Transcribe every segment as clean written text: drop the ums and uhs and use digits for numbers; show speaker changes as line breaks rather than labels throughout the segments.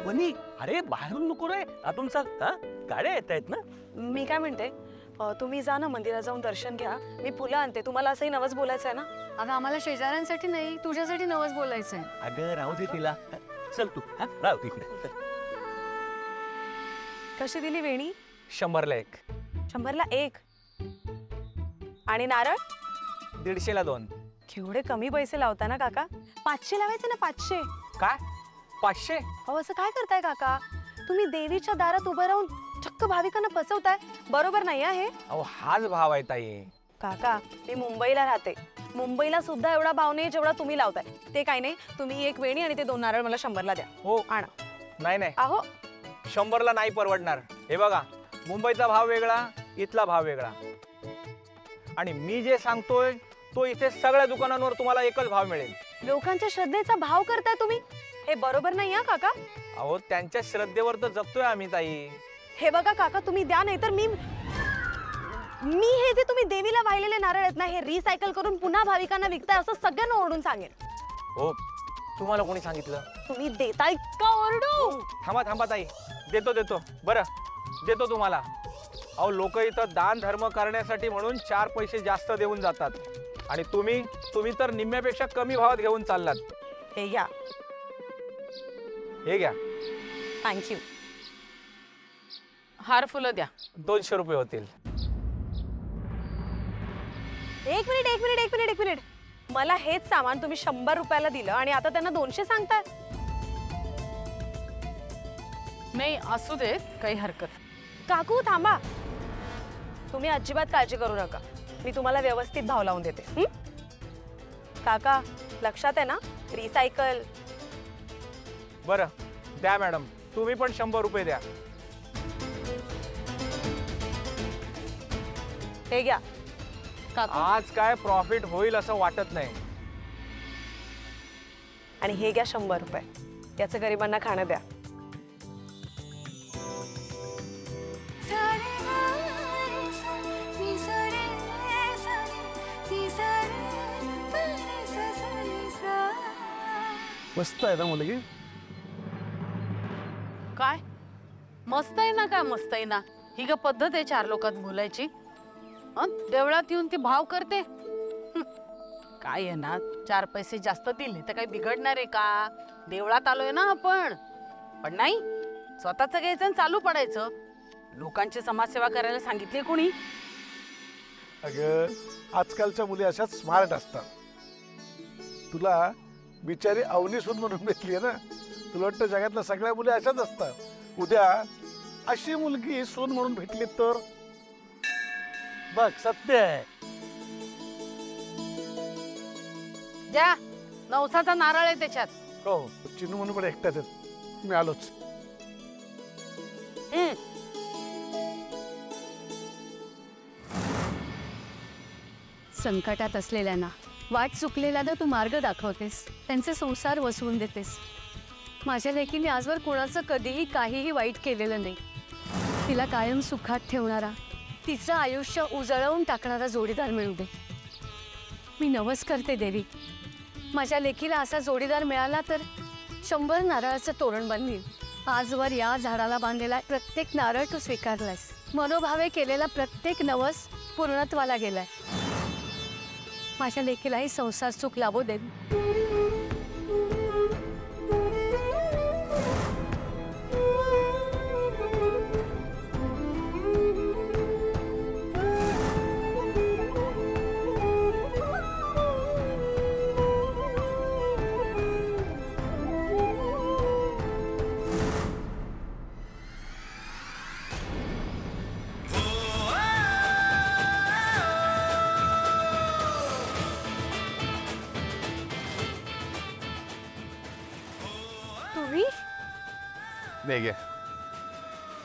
वनी अरे बाहेरून नको रे, आतून चाल. हा गाड्या येत आहेत ना.
मी काय म्हणते, तुम्ही जा ना मंदिरात जाऊन दर्शन घ्या, मी फुलं आणते. तुम्हाला असंही नवस बोलायचं आहे ना?
अगं आम्हाला शेजाऱ्यांसाठी नाही, तुझ्यासाठी नवस बोलायचंय.
अगं राहू दे तिला. चल तू, हा राहू तिकडे.
कशी दिली वेणी?
100ला 1.
100ला 1 आणि नारळ
150ला 2.
केवढे कमी पैसे लावता ना काका. 500 लावायचे ना, 500.
काय 500?
अहो असं काय करताय काका? तुम्ही देवीच्या दारात उभं राहून चक्क भाविकांना फसवताय. बरोबर नाही आहे.
अहो हाच भाव आहे ताई.
काका मी मुंबईला राहते, मुंबईला सुद्धा एवढा भाव नाही जेवढा तुम्ही लावताय. ते काय नाही, तुम्ही 1 वेणी आणि ते 2 नारळ मला 100ला द्या.
हो
आणा.
नाही नाही,
अहो
100ला नाही परवडणार. हे बघा, मुंबईचा भाव वेगळा, इथला भाव वेगळा. आणि मी जे सांगतोय तो इथे सगळ्या दुकानांवर तुम्हाला एकच भाव मिळेल.
लोकांच्या श्रद्धेचा भाव करताय तुम्ही, हे बरोबर नाही हा काका.
अहो त्यांच्या श्रद्धेवर तर जगतोय आम्ही ताई.
हे बघा काका, तुम्ही द्या, नाही तर मी हे जे तुम्ही देवीला वाहिलेले नारळ आहेत ना, हे रिसायकल करून पुन्हा भाविकांना विकताय असं सगळ्यांना ओरडून सांगेन.
हो, तुम्हाला कोणी सांगितलं?
तुम्ही देताय का ओरडू?
थांबा थांबा ताई, देतो बरं, देतो तुम्हाला. अहो लोक इथं दान धर्म करण्यासाठी म्हणून 4 पैसे जास्त देऊन जातात आणि तुम्ही तर निम्म्यापेक्षा कमी भावात घेऊन चाललात.
हे घ्या.
हे घ्या.
थँक्यू.
हार फुलं द्या.
200 रुपये होतील.
एक मिनिट. मला हेच सामान तुम्ही 100 रुपयाला दिलं आणि आता त्यांना 200 सांगताय.
नाही असू दे, काही हरकत.
काकू थांबा, तुम्ही अजिबात काळजी करू नका, मी तुम्हाला व्यवस्थित भाव लावून देते. काका लक्षात आहे ना, रिसायकल.
बरं द्या मॅडम, तुम्ही पण 100 रुपये द्या.
हे घ्या.
आज काय प्रॉफिट होईल असं वाटत नाही.
आणि हे घ्या 100 रुपये, याचं गरिबांना खाणं द्या.
मस्त आहे ना मुलगी.
काय मस्त आहे ना, काय मस्त आहे ना. ही का पद्धत आहे 4 लोकात बोलायची? देवळात येऊन ती भाव करते. काय आहे ना, 4 पैसे जास्त दिले तर काही बिघडणार आहे का? देवळात आलोय ना आपण. पण नाही, स्वतःच घ्यायचं आणि चालू पडायचं. लोकांची समाजसेवा करायला सांगितली कोणी?
अगं आजकालच्या मुली अशाच स्मार्ट असतात. तुला बिचारी अवनी सून म्हणून भेटली आहे ना. तुला वाटतं जगातल्या सगळ्या मुली अशाच असतात? उद्या अशी मुलगी सून म्हणून भेटली तर बघ, सत्य आहे.
द्या, नवसाचा नारळ आहे त्याच्यात.
हो, चिनू म्हणून पण एकट्याच आहेत. मी आलोच.
संकटात असलेल्यांना, वाट चुकलेल्यांना तू मार्ग दाखवतेस, त्यांचे संसार वसवून देतेस. माझ्या लेकीने आजवर कोणाचं कधीही काहीही वाईट केलेलं नाही. तिला कायम सुखात ठेवणारा, तिचं आयुष्य उजळवून टाकणारा जोडीदार मिळू दे. मी नवस करते देवी, माझ्या लेकीला असा जोडीदार मिळाला तर 100 नारळाचं तोरण बांधील. आजवर या झाडाला बांधलेला प्रत्येक नारळ तू स्वीकारलास. मनोभावे केलेला प्रत्येक नवस पूर्णत्वाला गेलाय. माझ्या लेकीलाही संसार सुख लाभू दे.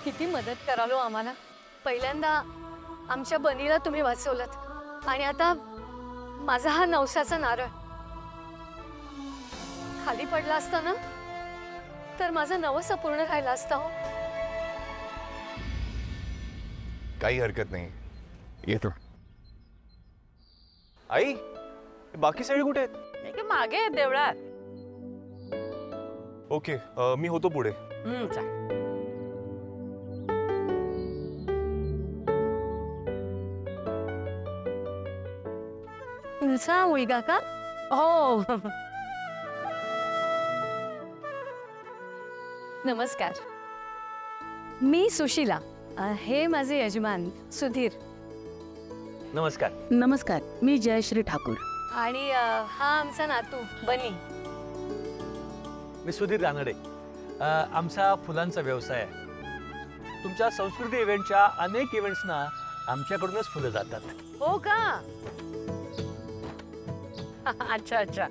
किती मदत करालो आम्हाला. पहिल्यांदा आमच्या बनीला तुम्ही वाचवलत आणि आता माझा हा नवसाचा नारळ खाली पडला असता ना तर माझा नवस अपूर्ण राहिला असता. हो,
काही हरकत नाही, येतो.
आई, बाकी सगळे कुठे आहेत?
मागे देवळात.
ओके, मी होतो पुढे.
चाल.
तुमचा मुलगा का?
हो.
नमस्कार, मी सुशीला. हे माझे यजमान सुधीर.
नमस्कार.
नमस्कार, मी जयश्री ठाकूर.
आणि हा आमचा नातू बनी.
मी सुधीर रानडे. आमचा फुलांचा व्यवसाय आहे. तुमच्या संस्कृती इव्हेंटच्या अनेक इव्हेंट्सना आमच्याकडूनच फुलं जातात.
हो का? अच्छा अच्छा,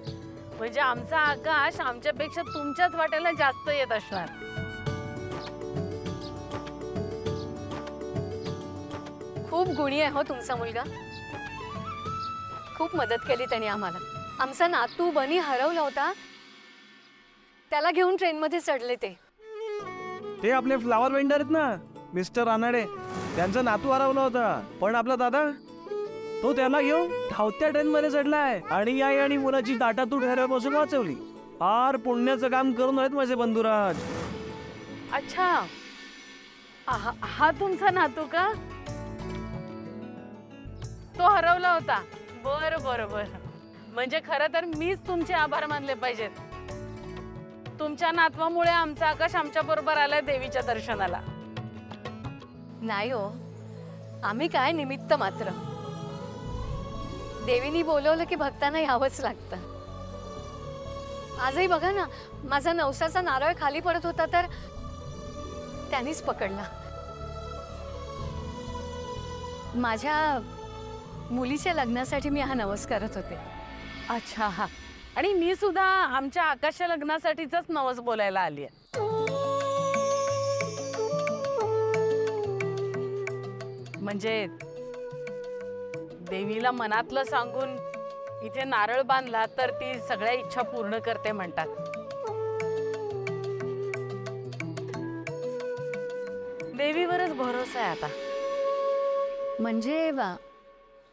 म्हणजे आमचा आकाश आमच्यापेक्षा तुमच्याच वाट्याला जास्त येत असणार.
खूप गुणी आहे हो तुमचा मुलगा. खूप मदत केली त्याने आम्हाला. आमचा नातू बनी हरवला होता, त्याला घेऊन ट्रेनमध्ये चढले ते.
ते आपले फ्लावर वेंडर आहेत ना, मिस्टर रानडे, त्यांचा नातू हरवला होता. पण आपला दादा तो त्याला घेऊन धावत्या ट्रेनमध्ये चढलाय आणि आई आणि मुलाची ताटातूट हरवण्यापासून वाचवली. फार पुण्याचं काम करून आहेत माझे बंधुराज.
अच्छा, हा तुमचा नातू का? तो हरवला होता. बरं बरं बरं, म्हणजे खरं तर मीच तुमचे आभार मानले पाहिजेत. तुमच्या नातवामुळे आमचा आकाश आमच्या बरोबर आलाय देवीच्या दर्शनाला.
नाही हो, आम्ही काय निमित्त मात्र. देवीनी बोलवलं की भक्तांना यावंच लागतं. आजही बघा ना, माझा नवसाचा नारळ खाली पडत होता तर त्यांनीच पकडला. माझ्या मुलीच्या लग्नासाठी मी हा नवस करत होते.
अच्छा, हा. आणि मी सुद्धा आमच्या आकाशच्या लग्नासाठीच नवस बोलायला आली आहे. म्हणजे देवीला मनातलं सांगून इथे नारळ बांधला तर ती सगळ्या इच्छा पूर्ण करते म्हणतात. देवीवरच भरोसा आहे आता.
म्हणजे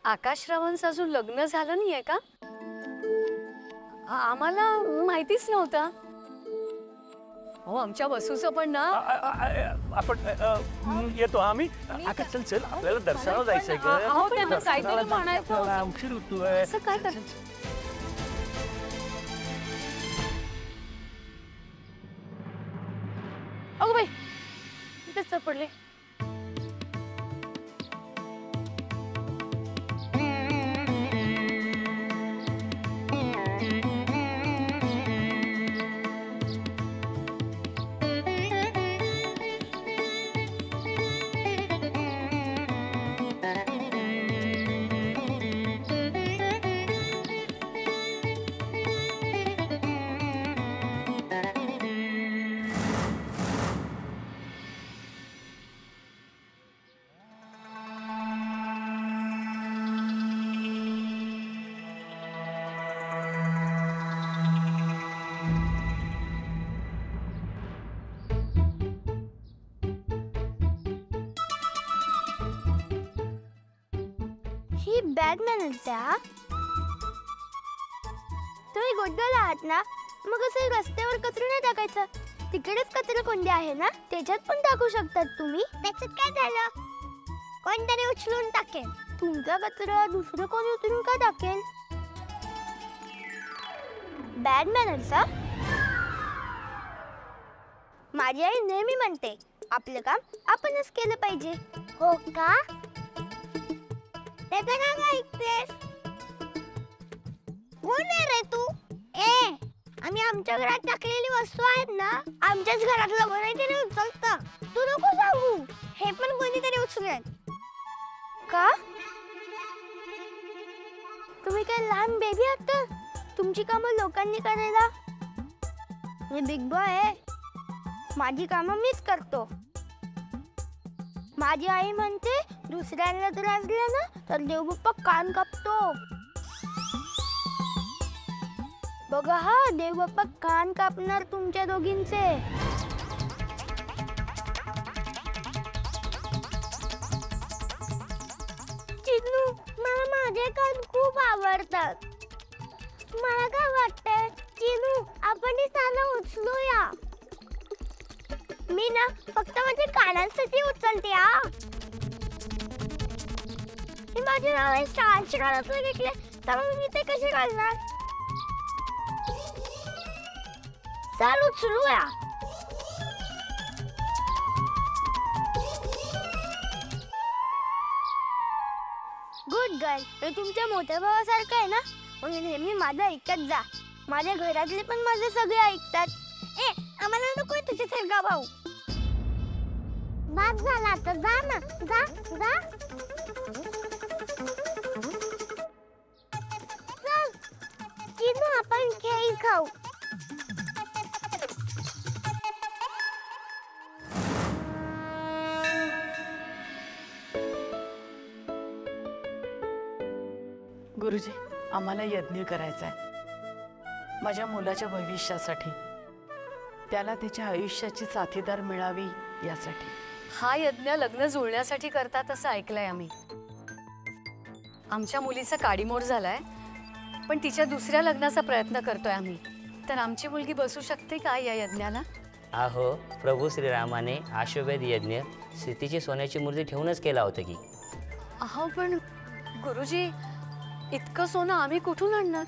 आकाश रावांचं अजून लग्न झालं नाहीये का? आम्हाला माहितीच नव्हतं. हो, आमच्या वसूचं पण ना.
आपण येतो आम्ही. आता चल चल, आपल्याला दर्शनाला जायचंय
अहो, त्यांना काहीतरी म्हणायचं होतं.
उशीर होतोय.
असं काय कर.
अगो बाई, इथेच पडले.
ही बॅग मॅनर्सचा. तुम्ही गोडगल आहात ना, मग असं रस्त्यावर कचरा नाही टाकायचा. तिकडेच कचरा कोंडी आहे ना, त्याच्यात पण टाकू शकतात तुम्ही. त्याच्यात काय झालं? कोणतरी उचलून टाकेल. तुमचा कचरा दुसरं कोणी उचलून का टाकेल? बॅड मॅनर्सचा. माझी आई नेहमी म्हणते, आपलं काम आपणच केलं पाहिजे. हो का? त्याचं काय ऐकतेस? कोण आहे रे तू? आम्ही आमच्या घरात टाकलेली वस्तू आहेत ना, आमच्याच घरातलं कोणीतरी उचलतं. तू नको सांगू, हे पण कोणीतरी उचलेल. का? तुम्ही काय लहान बेबी आहात का? तुमची कामं लोकांनी करायला? मी बिग बॉय आहे. माझी कामं मीच करतो. माझी आई म्हणते, दुसऱ्यांना त्रास दिला ना तर देवबाप्पा कान कापतो. बघा हा, देवबाप्पा कान कापणार तुमच्या दोघींचे. चिन्नू, मला माझे कान खूप आवडतात. मला काय वाटतंय, चिन्नू, आपण ही साला उचलूया. मी ना फक्त माझ्या कानांसाठी उचलते हा. मी माझे नाव स्टारचे कानातले घेतले तर मी ते कसे घालणार? चल उचलूया. Good girl. हे तुमच्या मोठ्या भावासारखं आहे ना, मग नेहमी माझं ऐकत जा. माझ्या घरातले पण माझे सगळे ऐकतात. ए आम्हाला नकोय तुझ्यासारखा भाऊ. बाद झाला तर जा ना, जा जा. चल किनू आपण केळी खाऊ.
गुरुजी, आम्हाला यज्ञ करायचा आहे माझ्या मुलाच्या भविष्यासाठी, त्याला त्याच्या आयुष्याची साथीदार मिळावी यासाठी.
हा यज्ञ लग्न जुळण्यासाठी करतात असं ऐकलंय आम्ही. आमच्या मुलीचा काडीमोड झालाय, पण तिच्या दुसऱ्या लग्नाचा प्रयत्न करतोय आम्ही. तर आमची मुलगी बसू शकते का या यज्ञाला?
अहो, प्रभू श्रीरामाने आश्वमेध यज्ञ सीतेची सोन्याची मूर्ती ठेवूनच केला होता की.
अहो पण गुरुजी, इतकं सोनं आम्ही कुठून आणणार?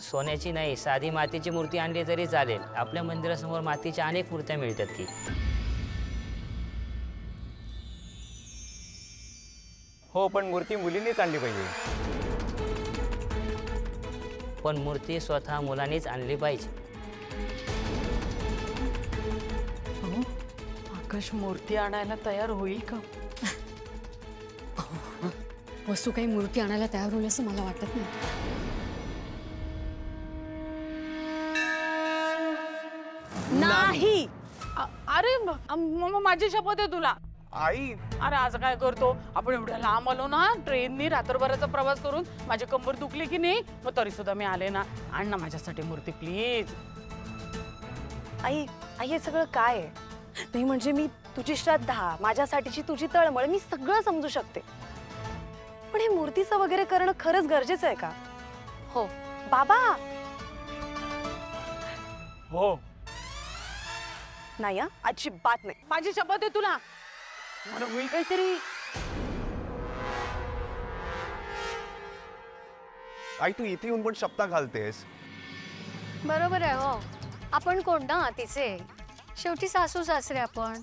सोन्याची नाही, साधी मातीची मूर्ती आणली तरी चालेल. आपल्या मंदिरासमोर मातीच्या अनेक मूर्त्या मिळतात की.
हो, पण मूर्ती मुलींनीच आणली पाहिजे.
पण मूर्ती स्वतः मुलांनीच आणली पाहिजे.
आकाश मूर्ती आणायला तयार होईल का?
वसू काही मूर्ती आणायला तयार होईल असं मला वाटत नाही.
नाही. अरे माझी शपथ आहे तुला.
आई,
अरे आज काय करतो आपण, एवढ्या लांब आलो ना ट्रेननी, रात्रभराचा प्रवास करून माझी कंबर दुखली की नाही, मग तरी सुद्धा मी आले ना. आण ना माझ्यासाठी मूर्ती प्लीज.
आई आई हे सगळं काय आहे? नाही म्हणजे मी तुझी श्रद्धा, माझ्यासाठीची तुझी तळमळ, मी सगळं समजू शकते. पण हे मूर्तीचं वगैरे करणं खरंच गरजेचं आहे का?
हो.
बाबा
हो.
नाही हा, अजिबात नाही.
माझी शपथ आहे तुला. मला होईल काहीतरी.
आई तू इथे येऊन पण शपथा घालतेस.
बरोबर आहे. हो, आपण कोण ना तिचे, शेवटी सासू सासरे आपण.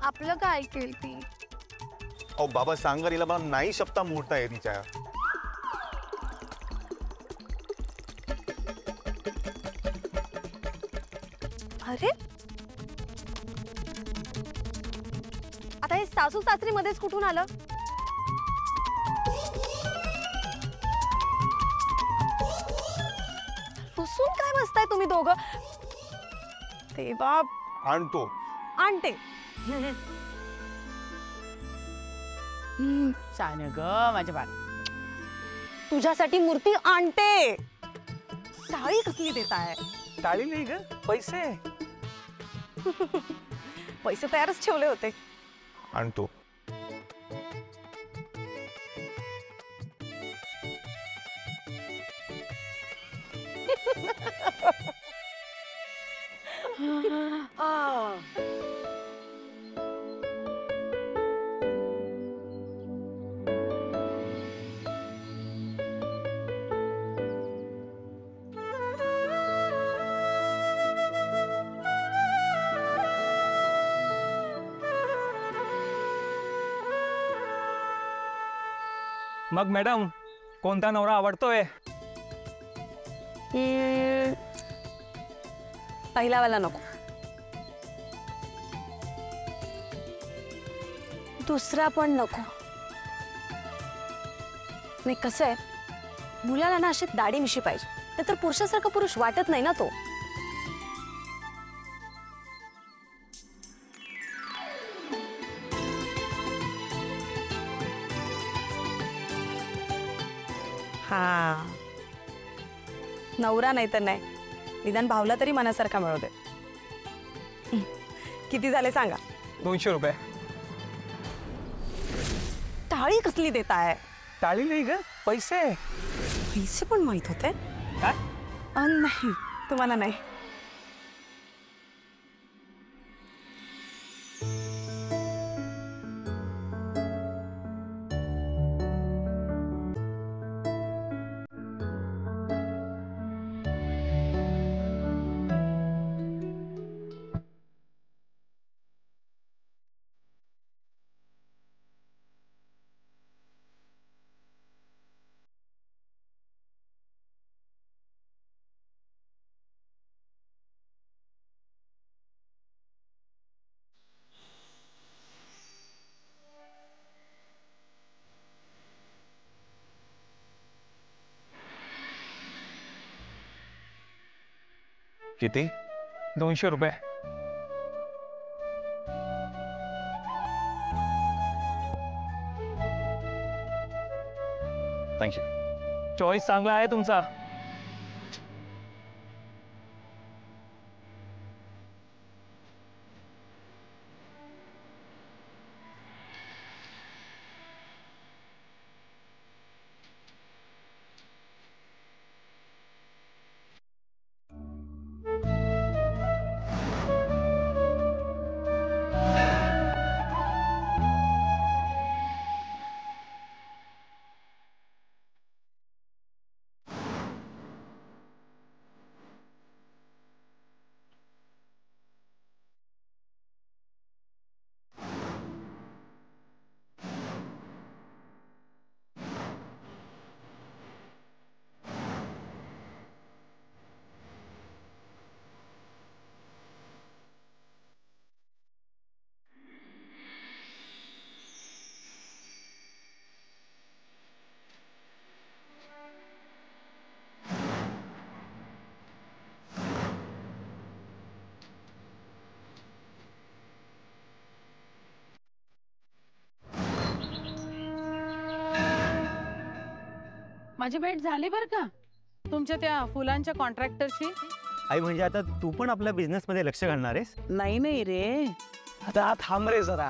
आपलं काय ऐकेल ती?
अहो बाबा सांगा तिला, मला नाही शपथा मोडता येत तिच्या.
अरे आता हे सासू सासरी मध्येच कुठून आलं? पुसून काय बसताय तुम्ही दोघं? देवा.
आणतो.
आणते.
छान ग माझ्या बाळ.
तुझ्यासाठी मूर्ती आणते. टाळी कसली देत आहे?
टाळी नाही ग, पैसे.
पैसे तयारच ठेवले होते.
आणतो.
मग मॅडम, कोणता नवरा आवडतोय?
पहिलावाला नको. दुसरा पण नको. नाही कसं आहे, मुलाला ना अशी दाढी मिशी पाहिजे, नाहीतर पुरुषासारखा पुरुष वाटत नाही ना तो. हा, नवरा नाही तर नाही, निदान भावला तरी मनासारखा मिळू दे. किती झाले सांगा?
200 रुपये.
टाळी कसली देताय?
टाळी नाही ग, पैसे.
पैसे पण माहित होते?
काय?
नाही, तुम्हाला नाही.
किती?
200 रुपये.
थँक्यू.
चॉईस चांगला आहे तुमचा.
माझी भेट झाली बरं का तुमच्या त्या फुलांच्या कॉन्ट्रॅक्टरशी.
आई म्हणजे आता तू पण आपल्या बिझनेस मध्ये लक्ष घालणार आहेस?
नाही नाही रे,
आता थांब रे जरा.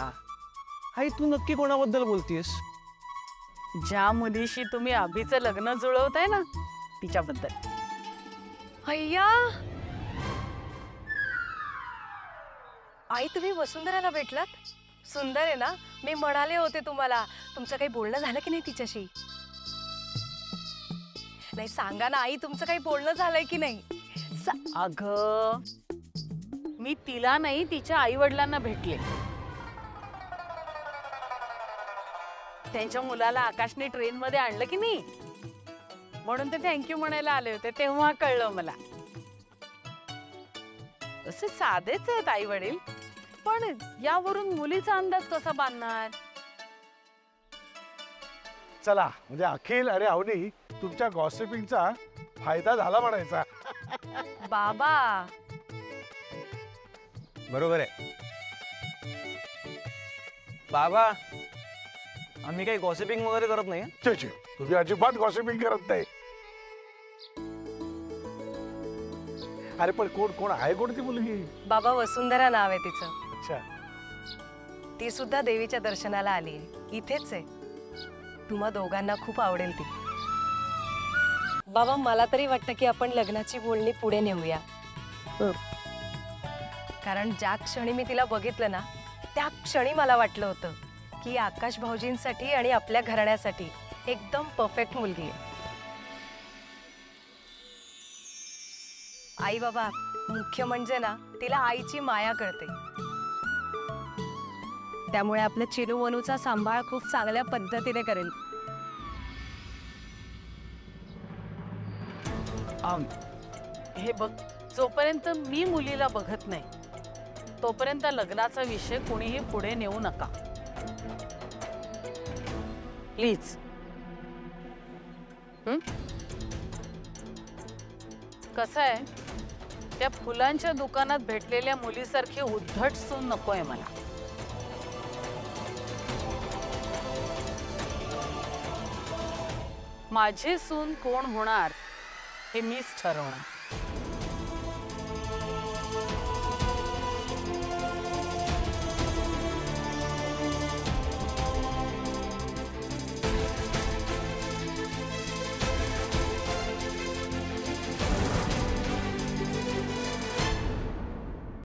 आई तू नक्की कोणाबद्दल बोलतीयस?
ज्या मुलीशी तुम्ही अभिचं लग्न जुळवताय ना तिच्याबद्दल.
अय्या, आई तुम्ही वसुंधराला भेटलात? सुंदर आहे ना. मी म्हणाले होते तुम्हाला. तुमचं काही बोलणं झालं की नाही तिच्याशी? नाही सांगा ना आई, तुमचं काही बोलणं झालंय की नाही?
अगं मी तिला नाही तिच्या आई वडिलांना भेटले. त्यांच्या मुलाला आकाशने ट्रेन मध्ये आणलं की नाही, म्हणून ते थँक्यू म्हणायला आले होते. तेव्हा कळलं मला. असे साधेच आहेत आई वडील, पण यावरून मुलीचा अंदाज कसा बांधणार?
चला म्हणजे अखिल आणि अवनी तुमच्या गॉसिपिंगचा फायदा झाला म्हणायचा.
बाबा
बरोबर आहे.
बाबा आम्ही काही गॉसिपिंग वगैरे करत नाही.
तुम्ही अजिबात गॉसिपिंग करत नाही. अरे पण कोण कोण आहे कोणती मुलगी?
बाबा वसुंधरा नाव आहे तिचं.
अच्छा.
ती सुद्धा देवीच्या दर्शनाला आली. इथेच आहे. तुम्हा दोघांना खूप आवडेल ती. बाबा मला तरी वाटतं की आपण लग्नाची बोलणी पुढे नेऊया. कारण ज्या क्षणी मी तिला बघितलं ना त्या क्षणी मला वाटलं होतं की आकाश भाऊजींसाठी आणि आपल्या घराण्यासाठी एकदम परफेक्ट मुलगी आहे. आई बाबा मुख्य म्हणजे ना तिला आईची माया कळते. त्यामुळे आपल्या चिनू वनूचा सांभाळ खूप चांगल्या पद्धतीने करेल.
हे बघ, जोपर्यंत मी मुलीला बघत नाही तोपर्यंत लग्नाचा विषय कोणीही पुढे नेऊ नका प्लीज. कसं आहे, त्या फुलांच्या दुकानात भेटलेल्या मुलीसारखी उद्धट सून नकोय मला. माझी सून कोण होणार हे मीच ठरवणार.